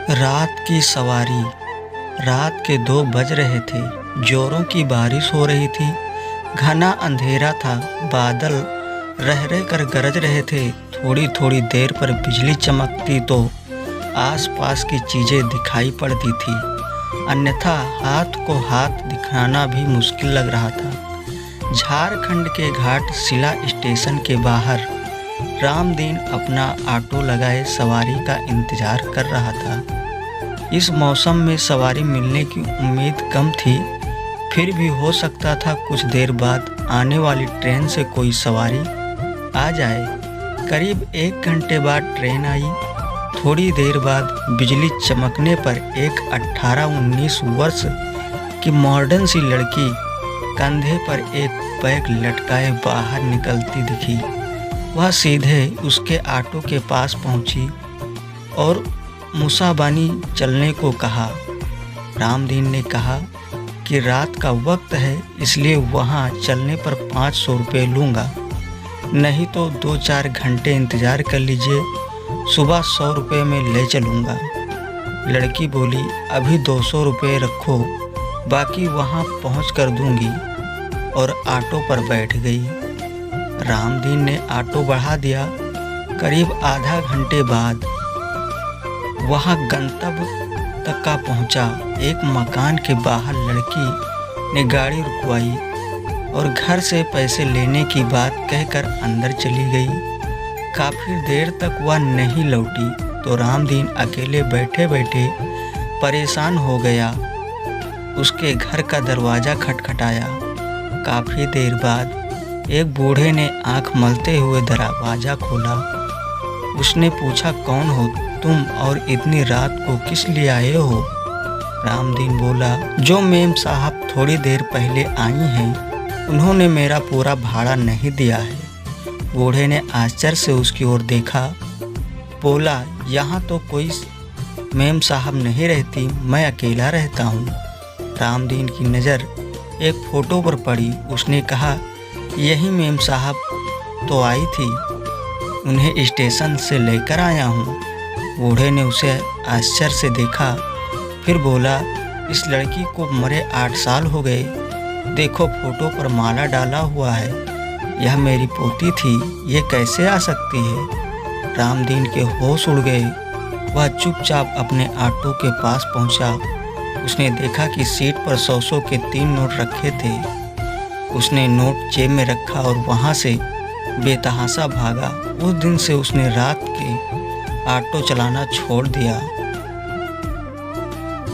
रात की सवारी। रात के 2 बज रहे थे। जोरों की बारिश हो रही थी। घना अंधेरा था। बादल रह रह कर गरज रहे थे। थोड़ी थोड़ी देर पर बिजली चमकती तो आसपास की चीज़ें दिखाई पड़ती थी, अन्यथा हाथ को हाथ दिखाना भी मुश्किल लग रहा था। झारखंड के घाट शिला स्टेशन के बाहर रामदीन अपना ऑटो लगाए सवारी का इंतजार कर रहा था। इस मौसम में सवारी मिलने की उम्मीद कम थी, फिर भी हो सकता था कुछ देर बाद आने वाली ट्रेन से कोई सवारी आ जाए। करीब 1 घंटे बाद ट्रेन आई। थोड़ी देर बाद बिजली चमकने पर एक 18-19 वर्ष की मॉडर्न सी लड़की कंधे पर एक बैग लटकाए बाहर निकलती दिखी। वह सीधे उसके ऑटो के पास पहुंची और मुसाबानी चलने को कहा। रामदीन ने कहा कि रात का वक्त है, इसलिए वहां चलने पर 500 रुपये लूँगा, नहीं तो 2-4 घंटे इंतज़ार कर लीजिए, सुबह 100 रुपये में ले चलूँगा। लड़की बोली, अभी 200 रुपये रखो, बाकी वहाँ पहुँच कर दूँगी, और ऑटो पर बैठ गई। रामदीन ने ऑटो बढ़ा दिया। करीब आधा घंटे बाद वहाँ गंतव्य तक का पहुँचा। एक मकान के बाहर लड़की ने गाड़ी रुकवाई और घर से पैसे लेने की बात कहकर अंदर चली गई। काफ़ी देर तक वह नहीं लौटी तो रामदीन अकेले बैठे बैठे परेशान हो गया। उसके घर का दरवाज़ा खटखटाया। काफ़ी देर बाद एक बूढ़े ने आंख मलते हुए दरवाज़ा खोला। उसने पूछा, कौन हो तुम और इतनी रात को किस लिए आए हो? रामदीन बोला, जो मेम साहब थोड़ी देर पहले आई हैं, उन्होंने मेरा पूरा भाड़ा नहीं दिया है। बूढ़े ने आश्चर्य से उसकी ओर देखा। बोला, यहाँ तो कोई मेम साहब नहीं रहती, मैं अकेला रहता हूँ। रामदीन की नज़र एक फ़ोटो पर पड़ी। उसने कहा, यही मेम साहब तो आई थी, उन्हें स्टेशन से लेकर आया हूँ। बूढ़े ने उसे आश्चर्य से देखा, फिर बोला, इस लड़की को मरे 8 साल हो गए। देखो फ़ोटो पर माला डाला हुआ है, यह मेरी पोती थी, ये कैसे आ सकती है? रामदीन के होश उड़ गए। वह चुपचाप अपने ऑटो के पास पहुँचा। उसने देखा कि सीट पर 100 के 3 नोट रखे थे। उसने नोट जेब में रखा और वहाँ से बेतहाशा भागा। उस दिन से उसने रात के ऑटो चलाना छोड़ दिया।